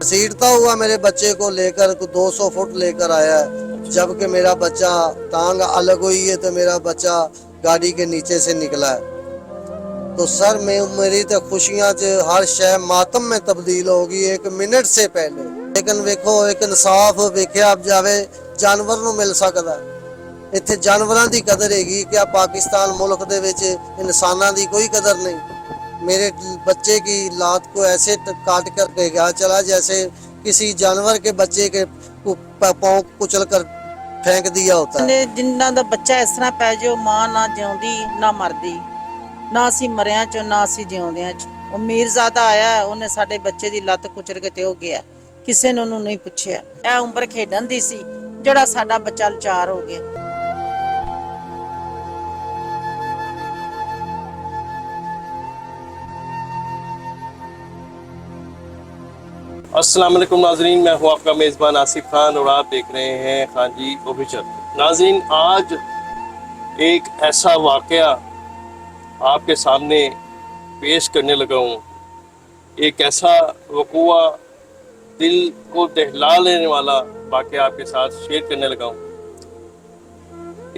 घसीटता हुआ मेरे बच्चे को लेकर 200 फुट लेकर आया है, जबकि मेरा बच्चा टांग अलग हुई है तो मेरा बच्चा गाड़ी के नीचे से निकला है। तो सर मेरी तो खुशियां हर शय मातम में तब्दील होगी 1 मिनट से पहले। लेकिन वेखो एक इंसाफ वेख्या जावे जानवर ਨੂੰ ਮਿਲ ਸਕਦਾ। ਇੱਥੇ ਜਾਨਵਰਾਂ ਦੀ ਕਦਰ ਹੈਗੀ ਕਿ ਪਾकिस्तान मुल्क ਦੇ ਵਿੱਚ इंसानों की कोई कदर नहीं। मेरे बच्चे की लात को ऐसे काट कर गया चला जैसे किसी जानवर के बच्चे के पांव कुचल कर फेंक दिया होता है। जिन्ना दा बच्चा इस तरह पै जाओ मां ना जिउंदी ना मरदी, ना असी मरिया चो ना असी जिउंदियां च। ਉਹ ਮੀਰਜ਼ਾਦਾ ਆਇਆ ਉਹਨੇ ਸਾਡੇ ਬੱਚੇ ਦੀ ਲੱਤ ਕੁਚਲ ਕੇ ਤੇ ਹੋ ਗਿਆ, ਕਿਸੇ ਨੇ ਉਹਨੂੰ ਨਹੀਂ ਪੁੱਛਿਆ। ਇਹ ਉਮਰ ਖੇਡਣ ਦੀ ਸੀ ਜਿਹੜਾ ਸਾਡਾ ਬੱਚਾ ਲਾਚਾਰ ਹੋ ਗਿਆ। अस्सलाम वालेकुम नाजरीन, मैं हूँ आपका मेज़बान आसिफ खान और आप देख रहे हैं खान जी ऑफिशियल। नाजरीन, आज एक ऐसा वाक़या आपके सामने पेश करने लगा हूँ। एक ऐसा वक़ूआ दिल को दहला लेने वाला वाक़या आपके साथ शेयर करने लगा हूँ।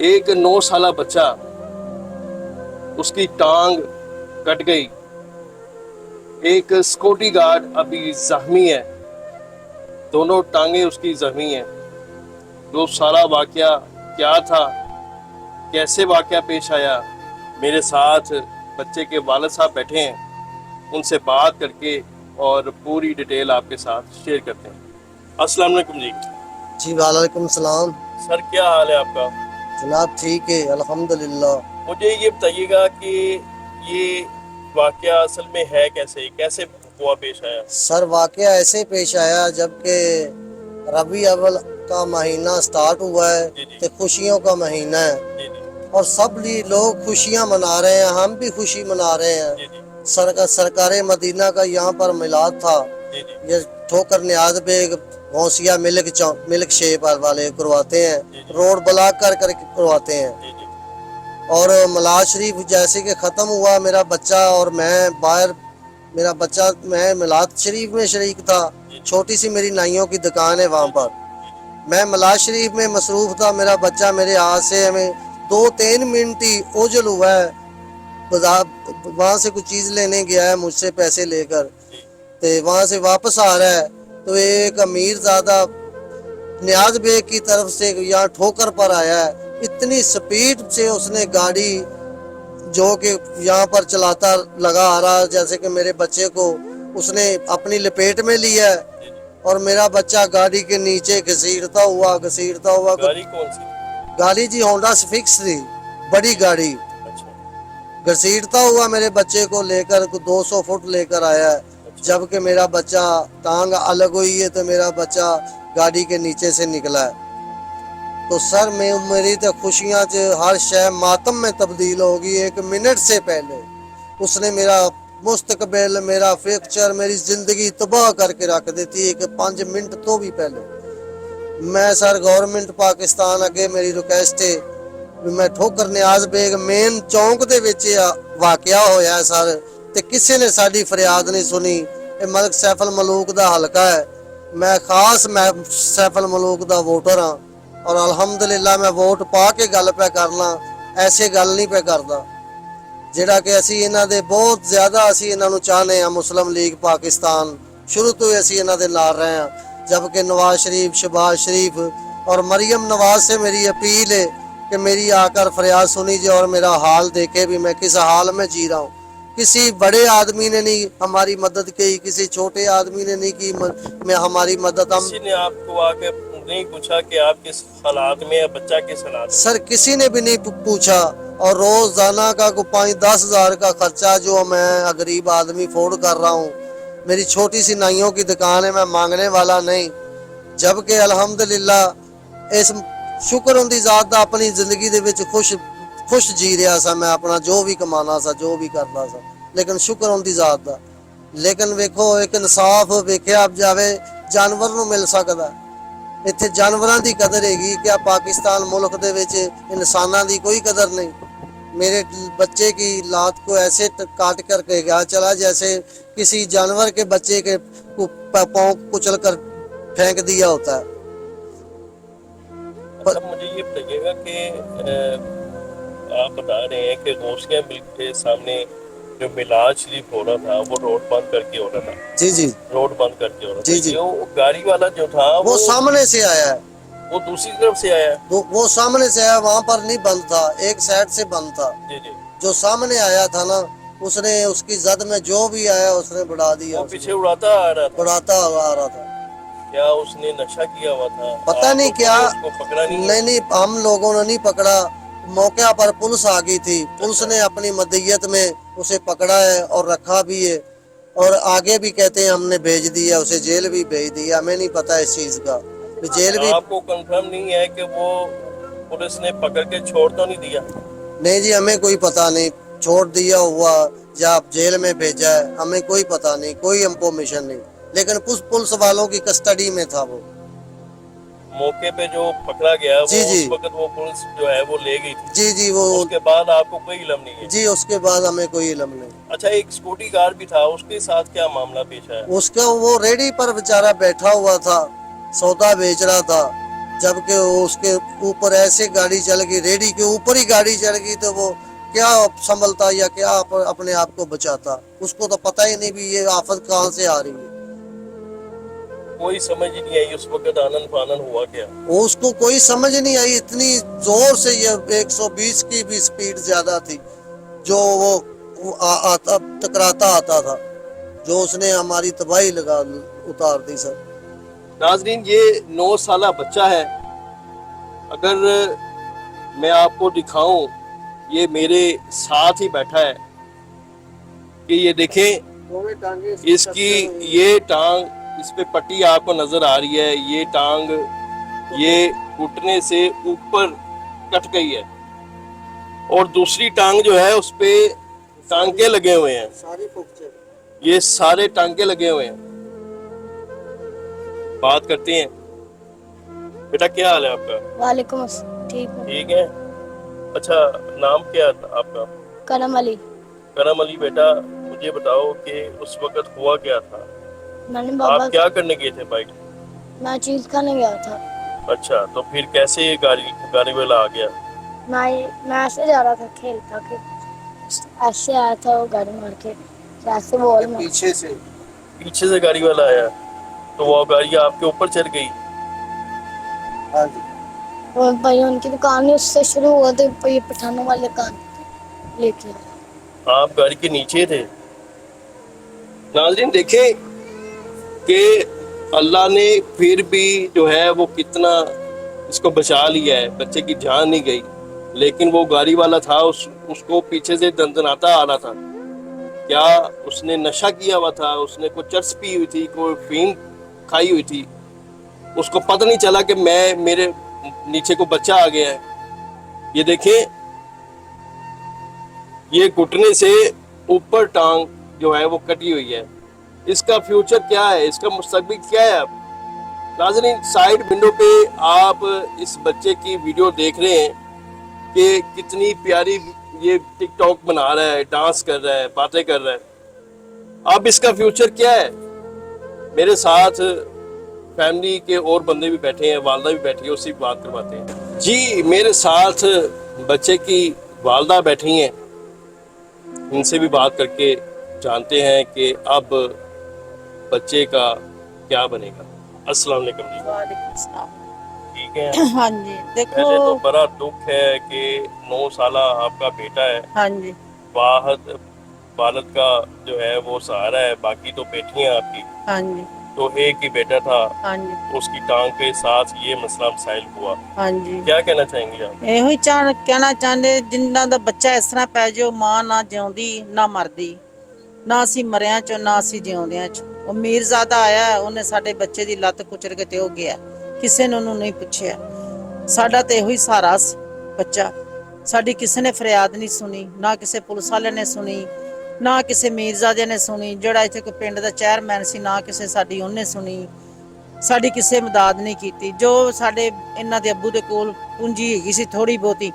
एक 9 साला बच्चा, उसकी टांग कट गई। एक सिक्योरिटी गार्ड अभी जख्मी है, दोनों टांगे उसकी जख्मी हैं। वो सारा वाक़या क्या था, कैसे वाक़या पेश आया, मेरे साथ बच्चे के वालिद साहब बैठे हैं, उनसे बात करके और पूरी डिटेल आपके साथ शेयर करते हैं। अस्सलाम वालेकुम जी। जी वालेकुम सलाम। सर, क्या हाल है आपका? जनाब ठीक है अल्हम्दुलिल्लाह। मुझे ये बताइएगा कि ये वाक़या असल में है कैसे हुआ पेश आया? सर वाक़या ऐसे पेश आया जबकि रबी अव्वल का महीना स्टार्ट हुआ है तो खुशियों का महीना है और सब लोग खुशियां मना रहे हैं, हम भी खुशी मना रहे हैं। सरकार मदीना का यहाँ पर मिलाद था। ये ठोकर नियाज बेग गौसिया मिल्क शेप वाले करवाते हैं, रोड ब्लॉक कर करवाते हैं। और मिलाद शरीफ जैसे कि ख़त्म हुआ, मेरा बच्चा और मैं बाहर, मैं मिलाद शरीफ में शरीक था। छोटी सी मेरी नाइयों की दुकान है वहाँ पर, मैं मिलाद शरीफ में मसरूफ़ था। मेरा बच्चा मेरे हाथ से हमें 2-3 मिनट ही ओझल हुआ है, वहाँ से कुछ चीज़ लेने गया है मुझसे पैसे लेकर, तो वहाँ से वापस आ रहा है तो एक अमीरज़ादा नियाज बेग की तरफ से यहाँ ठोकर पर आया है। इतनी स्पीड से उसने गाड़ी जो कि यहाँ पर चलाता लगा आ रहा जैसे कि मेरे बच्चे को उसने अपनी लपेट में लिया है और मेरा बच्चा गाड़ी के नीचे घसीटता हुआ गाड़ी कौन सी? गाड़ी जी होंडा स्फिक्स थी, बड़ी गाड़ी। घसीटता हुआ मेरे बच्चे को लेकर 200 फुट लेकर आया है, जबकि मेरा बच्चा टांग अलग हुई है तो मेरा बच्चा गाड़ी के नीचे से निकला है। तो सर मेरी तो खुशियां हर शय मातम में तब्दील होगी 1 मिनट से पहले। उसने मेरा मुस्तकबिल, मेरा फ्यूचर, मेरी ज़िंदगी तबाह करके रख देती है कि 5 मिनट तो भी पहले। मैं सर गवर्नमेंट पाकिस्तान अगे मेरी रिक्वेस्ट है, मैं ठोकर नियाज बेग मेन चौंक दे विच वाक़या होया है सर, ते किसी ने साडी फरियाद नहीं सुनी। ये मलिक सैफल मलूक दा हलका है, मैं खास सैफल मलूक दा वोटर हाँ और अल्हम्दुलिल्लाह मैं वोट पा के गल पे करना, ऐसे गल नहीं पे करदा जिहड़ा कि असी इन्हां दे बहुत ज़्यादा असी इन्हां नूं चाहने हैं। मुस्लिम लीग पाकिस्तान शुरू तो ही असी इन्हां दे नाल रहे हैं, जबकि नवाज शरीफ, शहबाज शरीफ और मरियम नवाज से मेरी अपील है कि मेरी आकर फरियाद सुनी जाए और मेरा हाल देखे भी मैं किस हाल में जी रहा हूँ। किसी बड़े आदमी ने नहीं हमारी मदद की, किसी छोटे आदमी ने नहीं की मैं हमारी मदद। हम किसी ने आपको आके नहीं पूछा कि आप किस हालात में या बच्चा किस हालात में? सर किसी ने भी नहीं पूछा और रोजाना का को 5-10 हज़ार का खर्चा जो मैं गरीब आदमी फोड़ कर रहा हूँ। मेरी छोटी सी नाइयों की दुकान है, मैं मांगने वाला नहीं, जबकि अल्हम्दुलिल्लाह इस शुक्र होंदी ज़ात दा अपनी जिंदगी दे विच खुश जी रहा सा। मैं अपना जो भी कमाना सा, जो भी करना सा, लेकिन शुक्र होंदी ज़ात दा। लेकिन वेखो एक इंसाफ वेख्या जावे जानवर नूं मिल सकदा। ਇੱਥੇ जानवरों की कदर हैगी कि पाकिस्तान मुल्क दे विच इंसानां दी कोई कदर नहीं। मेरे बच्चे की लात को ऐसे काट कर गया चला जैसे किसी जानवर के बच्चे के पाँव कुचल कर फेंक दिया होता है। अच्छा, मुझे ये बताइएगा कि आप बता रहे हैं कि गौसिया मिल्क के सामने जो मिलाद शरीफ हो रहा था वो रोड बंद करके हो रहा था। जी जी, रोड बंद करके हो रहा जी था। जी। वो गाड़ी वाला जो था वो सामने से आया है, वो दूसरी तरफ से आया। वो सामने से आया, वहां पर नहीं बंद था, एक साइड से बंद था। जी जी। जो सामने आया था ना, उसने उसकी जद में जो भी आया उसने बढ़ा दिया, वो पीछे उड़ाता आ रहा था। बढ़ाता हुआ आ रहा था। क्या उसने नशा किया हुआ था? पता आप नहीं लोगों क्या, ने उसको पकड़ा नहीं? नहीं, हम लोगों ने नहीं पकड़ा। मौके पर पुलिस आ गई थी, पुलिस ने अपनी मदयत में उसे पकड़ा है और रखा भी है, और आगे भी कहते हैं हमने भेज दिया, उसे जेल भी भेज दिया। हमें नहीं पता इस चीज का, जेल भी। आपको कंफर्म नहीं है कि वो पुलिस ने पकड़ के छोड़ तो नहीं दिया? नहीं जी, हमें कोई पता नहीं, छोड़ दिया हुआ या जेल में भेजा है, हमें कोई पता नहीं, कोई इंफॉर्मेशन नहीं। लेकिन पुलिस वालों की कस्टडी में था वो। मौके पे जो पकड़ा गया वो जी, जी। उस वक्त वो पुलिस जो है वो ले गई थी। जी जी, वो उसके बाद आपको कोई इल्म नहीं है? जी, उसके बाद हमें कोई इल्म नहीं। अच्छा, एक सिक्योरिटी गार्ड भी था, उसके साथ क्या मामला पेश आया? उसका वो रेडी पर बेचारा बैठा हुआ था, सौदा बेच रहा था, जबकि उसके ऊपर ऐसे गाड़ी चल गई, रेडी के ऊपर ही गाड़ी चल गई, तो वो क्या संभलता या क्या अपने आप को बचाता, उसको तो पता ही नहीं भी ये आफत कहाँ से आ रही है। कोई समझ ही नहीं आई उस वक्त आनन फानन हुआ क्या? उसको कोई समझ नहीं आई, इतनी जोर से ये 120 की भी स्पीड ज्यादा थी जो वो आता टकराता आता था, जो उसने हमारी तबाही लगा उतार दी सर। नाजरीन, ये 9 साला बच्चा है। अगर मैं आपको दिखाऊं, ये मेरे साथ ही बैठा है कि ये देखें, इसकी ये टांग, इस पे पट्टी आपको नजर आ रही है, ये टांग ये घुटने से ऊपर कट गई है, और दूसरी टांग जो है उस पे टांके लगे हुए हैं, सारी फ्रैक्चर, ये सारे टांके लगे हुए हैं। बात करते हैं। बेटा, क्या हाल है आपका? वालेकुम अस्सलाम। ठीक है। ठीक है। अच्छा, नाम क्या था आपका? करम अली। करम अली। बेटा, मुझे बताओ कि उस वक्त हुआ क्या था? मैंने आप बाबा क्या करने गए थे बाइक? मैं चीज खाने गया था। अच्छा, तो फिर कैसे ये गाड़ी वाला आ गया? मैं ऐसे जा रहा था, खेलता के ऐसे आया था वो गाड़ी मार के, ऐसे बॉल मार। पीछे से गाड़ी वाला आया, तो वो गाड़ी आपके ऊपर चढ़ गई? हाँ जी। वो भाई उनकी दुकान है, उससे शुरू हुआ तो ये पठानों वाले दुकान लेके आया। आप गाड़ी के नीचे थे। नाज़रीन, देखें कि अल्लाह ने फिर भी जो है वो कितना इसको बचा लिया है, बच्चे की जान नहीं गई, लेकिन वो गाड़ी वाला था, उसको पीछे से दंदनाता आ रहा था। क्या उसने नशा किया हुआ था? उसने कोई चर्स पी हुई थी, कोई फीम खाई हुई थी? उसको पता नहीं चला कि मेरे नीचे को बच्चा आ गया है। ये देखें, ये घुटने से ऊपर टांग जो है वो कटी हुई है। इसका फ्यूचर क्या है? इसका मुस्तकबिल क्या है? अब नाज़रीन, साइड विंडो पे आप इस बच्चे की वीडियो देख रहे हैं कि कितनी प्यारी ये टिकटॉक बना रहा है, डांस कर रहा है, बातें कर रहा है। अब इसका फ्यूचर क्या है? मेरे साथ फैमिली के और बंदे भी बैठे हैं, वालदा भी बैठी है, उससे भी बात करवाते हैं। जी, मेरे साथ बच्चे की वालदा बैठी हैं, इनसे भी बात करके जानते हैं कि अब बच्चे का क्या बनेगा। अस्सलाम वालेकुम जी। वालेकुम सलाम। ठीक है। हाँ जी, देखो। पहले तो बड़ा दुख है कि 9 साला आपका बेटा है, हाँ जी। वालद का जो है वो सहारा है, बाकी तो बेटियां आपकी, हाँ जी। तो एक ही बेटा था, हाँ जी। उसकी टांग के साथ ये मसला मसाइल हुआ। हाँ जी। क्या कहना चाहेंगे आप? ਇਹੋ ਹੀ ਕਹਿਣਾ ਚਾਹੁੰਦੇ, ਜਿਨ੍ਹਾਂ ਦਾ ਬੱਚਾ ਇਸ ਤਰ੍ਹਾਂ ਪੈ ਜਾਓ, ਮਾਂ ਨਾ ਜਿਉਂਦੀ ਨਾ ਮਰਦੀ, ਨਾ ਅਸੀਂ ਮਰਿਆਂ ਚੋਂ ਨਾ ਅਸੀਂ ਜਿਉਂਦਿਆਂ ਚ। ਉਹ ਮੀਰਜ਼ਾਦਾ ਆਇਆ, ਉਹਨੇ ਸਾਡੇ ਬੱਚੇ ਦੀ ਲੱਤ ਕੁਚਲ ਕੇ ਤੇ ਉਹ ਗਿਆ, ਕਿਸੇ ਨੇ ਉਹਨੂੰ ਨਹੀਂ ਪੁੱਛਿਆ। ਸਾਡਾ ਤੇ ਇਹੋ ਹੀ ਸਹਾਰਾ ਸੀ ਬੱਚਾ। ਸਾਡੀ ਕਿਸੇ ਨੇ ਫਰਿਆਦ ਨਹੀਂ ਸੁਣੀ, ਨਾ ਕਿਸੇ ਪੁਲਿਸ ਵਾਲੇ ਨੇ ਸੁਣੀ, ਨਾ ਕਿਸੇ ਮੀਰਜ਼ਾਦੇ ਨੇ ਸੁਣੀ। ਜਿਹੜਾ ਇੱਥੇ ਕੋਈ ਪਿੰਡ ਦਾ ਚੇਅਰਮੈਨ ਸੀ, ਨਾ ਕਿਸੇ ਸਾਡੀ ਉਹਨੇ ਸੁਣੀ। ਸਾਡੀ ਕਿਸੇ ਮਦਦ ਨਹੀਂ ਕੀਤੀ। ਜੋ ਸਾਡੇ ਇਹਨਾਂ ਦੇ ਅੱਬੂ ਦੇ ਕੋਲ ਪੂੰਜੀ ਹੈਗੀ ਸੀ ਥੋੜੀ ਬਹੁਤੀ,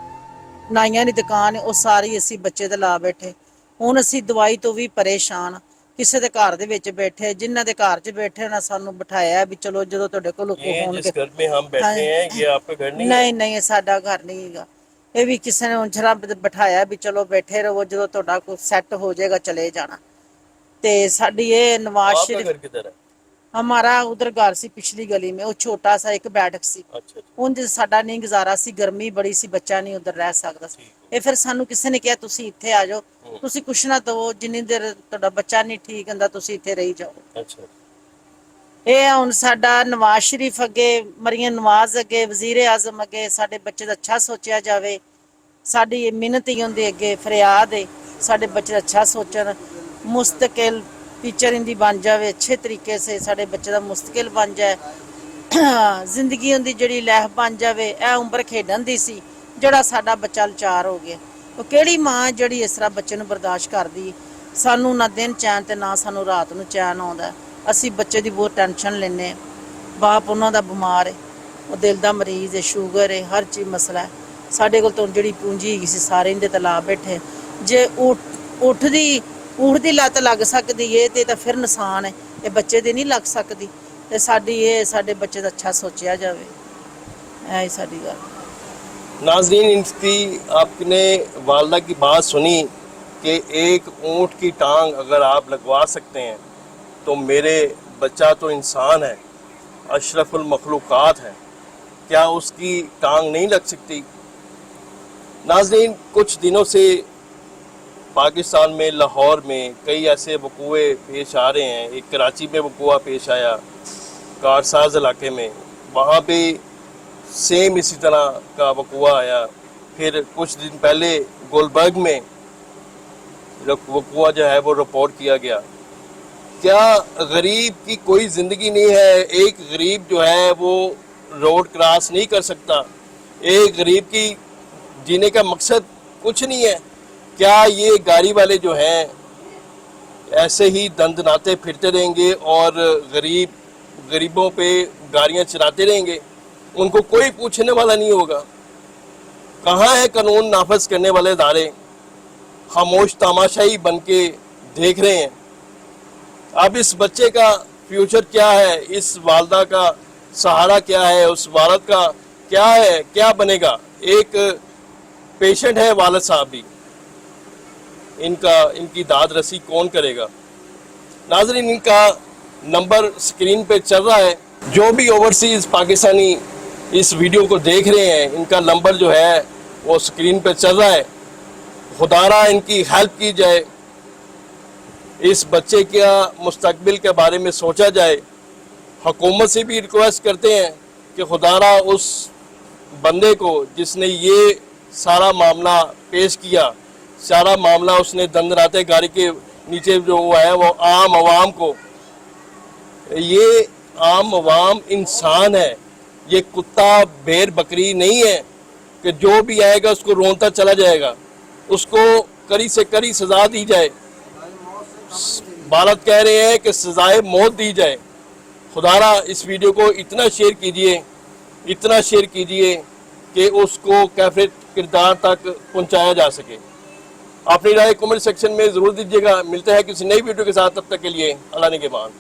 ਨਾਈਆਂ ਦੀ ਦੁਕਾਨ, ਉਹ ਸਾਰੀ ਅਸੀਂ ਬੱਚੇ ਤੇ ਲਾ ਬੈਠੇ। ਹੁਣ ਅਸੀਂ ਦਵਾਈ ਤੋਂ ਵੀ ਪਰੇਸ਼ਾਨ ਕਿਸੇ ਦੇ ਘਰ ਦੇ ਵਿੱਚ ਬੈਠੇ, ਜਿਨ੍ਹਾਂ ਦੇ ਘਰ 'ਚ ਬੈਠੇ ਉਹਨਾਂ ਸਾਨੂੰ ਬਿਠਾਇਆ ਵੀ ਚਲੋ ਜਦੋਂ ਤੁਹਾਡੇ ਕੋਲ ये जिस ਹੋਣਗੇ। घर में हम बैठे हैं ये आपका घर नहीं है? ਨਹੀਂ ਨਹੀਂ, ਇਹ ਸਾਡਾ ਘਰ ਨਹੀਂ ਹੈਗਾ। ਇਹ ਵੀ ਕਿਸੇ ਨੇ ਉਂਝਰਾ ਬਿਠਾਇਆ ਵੀ ਚਲੋ ਬੈਠੇ ਰਹੋ, ਜਦੋਂ ਤੁਹਾਡਾ ਕੋਈ ਸੈੱਟ ਹੋ ਜਾਏਗਾ ਚਲੇ ਜਾਣਾ। ਤੇ ਸਾਡੀ ਇਹ ਨਵਾਜ਼ आपका शरीफ, घर किधर है? हमारा उधर घर सी पिछली गली में, वो छोटा सा एक बैठक सी, अच्छा ਉਂਝ ਸਾਡਾ ਨਹੀਂ ਗੁਜ਼ਾਰਾ ਸੀ, ਗਰਮੀ ਬੜੀ ਸੀ, ਬੱਚਾ ਨਹੀਂ ਉਧਰ ਰਹਿ ਸਕਦਾ ਸੀ। ਇਹ ਫਿਰ ਸਾਨੂੰ ਕਿਸੇ ਨੇ ਕਿਹਾ ਤੁਸੀਂ ਇੱਥੇ ਆ ਜਾਓ, ਤੁਸੀਂ ਕੁਛ ਨਾ ਦਿਓ, ਜਿੰਨੀ ਦੇਰ ਤੁਹਾਡਾ ਬੱਚਾ ਨਹੀਂ ਠੀਕ ਹੁੰਦਾ ਤੁਸੀਂ ਇੱਥੇ ਰਹੀ ਜਾਓ। अच्छा ਇਹ ਹੁਣ ਸਾਡਾ ਨਵਾਜ਼ ਸ਼ਰੀਫ ਅੱਗੇ, ਮਰੀਮ ਨਵਾਜ਼ ਅੱਗੇ, ਵਜ਼ੀਰ ਆਜ਼ਮ ਅੱਗੇ ਸਾਡੇ ਬੱਚੇ ਦਾ ਅੱਛਾ ਸੋਚਿਆ ਜਾਵੇ। ਸਾਡੀ ਇਹ ਮਿਹਨਤ ਹੀ ਹੁੰਦੀ ਅੱਗੇ ਫਰਿਆਦ ਹੈ, ਸਾਡੇ ਬੱਚੇ ਦਾ ਅੱਛਾ ਸੋਚਣ, ਮੁਸਤਕਿਲ ਟੀਚਰ ਇੰਦੀ ਬਣ ਜਾਵੇ, ਅੱਛੇ ਤਰੀਕੇ ਸੇ ਸਾਡੇ ਬੱਚੇ ਦਾ ਮੁਸਤਕਿਲ ਬਣ ਜਾਏ, ਜ਼ਿੰਦਗੀ ਹੁੰਦੀ ਜਿਹੜੀ ਲਹਿ ਬਣ ਜਾਵੇ। ਇਹ ਉਮਰ ਖੇਡਣ ਦੀ ਸੀ, ਜਿਹੜਾ ਸਾਡਾ ਬੱਚਾ ਲਾਚਾਰ ਹੋ ਗਿਆ। ਉਹ ਕਿਹੜੀ ਮਾਂ ਜਿਹੜੀ ਇਸ ਤਰ੍ਹਾਂ ਬੱਚੇ ਨੂੰ ਬਰਦਾਸ਼ਤ ਕਰਦੀ। ਸਾਨੂੰ ਨਾ ਦਿਨ ਚੈਨ ਤੇ ਨਾ ਸਾਨੂੰ ਰਾਤ ਨੂੰ ਚੈਨ ਆਉਂਦਾ। ਅਸੀਂ ਬੱਚੇ ਦੀ ਬਹੁਤ ਟੈਨਸ਼ਨ ਲੈਂਦੇ ਹਾਂ। ਬਾਪ ਉਹਨਾਂ ਦਾ ਬਿਮਾਰ ਹੈ, ਉਹ ਦਿਲ ਦਾ ਮਰੀਜ਼ ਹੈ, ਸ਼ੂਗਰ ਹੈ, ਹਰ ਚੀਜ਼ ਮਸਲਾ ਹੈ। ਸਾਡੇ ਕੋਲ ਤਾਂ ਜਿਹੜੀ ਪੂੰਜੀ ਹੈਗੀ ਸੀ ਸਾਰੇ ਇਹਦੇ ਤੇ ਲਾ ਬੈਠੇ। ਜੇ ਉੱਠਦੀ ਲੱਤ ਲੱਗ ਸਕਦੀ ਏ ਤੇ ਤਾਂ ਫਿਰ ਨੁਕਸਾਨ ਹੈ, ਇਹ ਬੱਚੇ ਦੀ ਨਹੀਂ ਲੱਗ ਸਕਦੀ। ਤੇ ਸਾਡੇ ਬੱਚੇ ਦਾ ਅੱਛਾ ਸੋਚਿਆ ਜਾਵੇ, ਐ ਹੀ ਸਾਡੀ ਗੱਲ। नाजरीन, इनकी आपने वालदा की बात सुनी कि एक ऊँट की टांग अगर आप लगवा सकते हैं तो मेरे बच्चा तो इंसान है, अशरफुल मखलूक़ात है, क्या उसकी टांग नहीं लग सकती? नाजरीन, कुछ दिनों से पाकिस्तान में लाहौर में कई ऐसे वकूए पेश आ रहे हैं। एक कराची में वकूआ पेश आया, कारसाज इलाके में, वहाँ पे सेम इसी तरह का वकूआ आया। फिर कुछ दिन पहले गुलबर्ग में वकूआ जो है वो रिपोर्ट किया गया। क्या गरीब की कोई ज़िंदगी नहीं है? एक गरीब जो है वो रोड क्रॉस नहीं कर सकता? एक गरीब की जीने का मकसद कुछ नहीं है? क्या ये गाड़ी वाले जो हैं ऐसे ही दंदनाते फिरते रहेंगे और गरीबों पे गाड़ियाँ चलाते रहेंगे? उनको कोई पूछने वाला नहीं होगा। कहाँ है कानून नाफज करने वाले इदारे? खामोश तमाशाई बन के देख रहे हैं। अब इस बच्चे का फ्यूचर क्या है? इस वालदा का सहारा क्या है? उस वालद का क्या है? क्या बनेगा? एक पेशेंट है वालद साहब भी, इनकी दाद रसी कौन करेगा? नाज़रीन, इनका नंबर स्क्रीन पे चल रहा है। जो भी ओवरसीज़ पाकिस्तानी इस वीडियो को देख रहे हैं, इनका नंबर जो है वो स्क्रीन पे चल रहा है। खुदारा इनकी हेल्प की जाए, इस बच्चे के मुस्तकबिल के बारे में सोचा जाए। हुकूमत से भी रिक्वेस्ट करते हैं कि खुदारा उस बंदे को जिसने ये सारा मामला पेश किया, सारा मामला उसने दंदनाते गाड़ी के नीचे जो है वो आम आवाम को, ये आम आवाम इंसान है, ये कुत्ता भेड़ बकरी नहीं है कि जो भी आएगा उसको रोनता चला जाएगा। उसको कड़ी से कड़ी सज़ा दी जाए। भारत कह रहे हैं कि सज़ाए मौत दी जाए। खुदारा इस वीडियो को इतना शेयर कीजिए कि उसको कैफे किरदार तक पहुंचाया जा सके। अपनी राय कमेंट सेक्शन में ज़रूर दीजिएगा। मिलते हैं किसी नई वीडियो के साथ, तब तक के लिए अल्लाह निगहबान।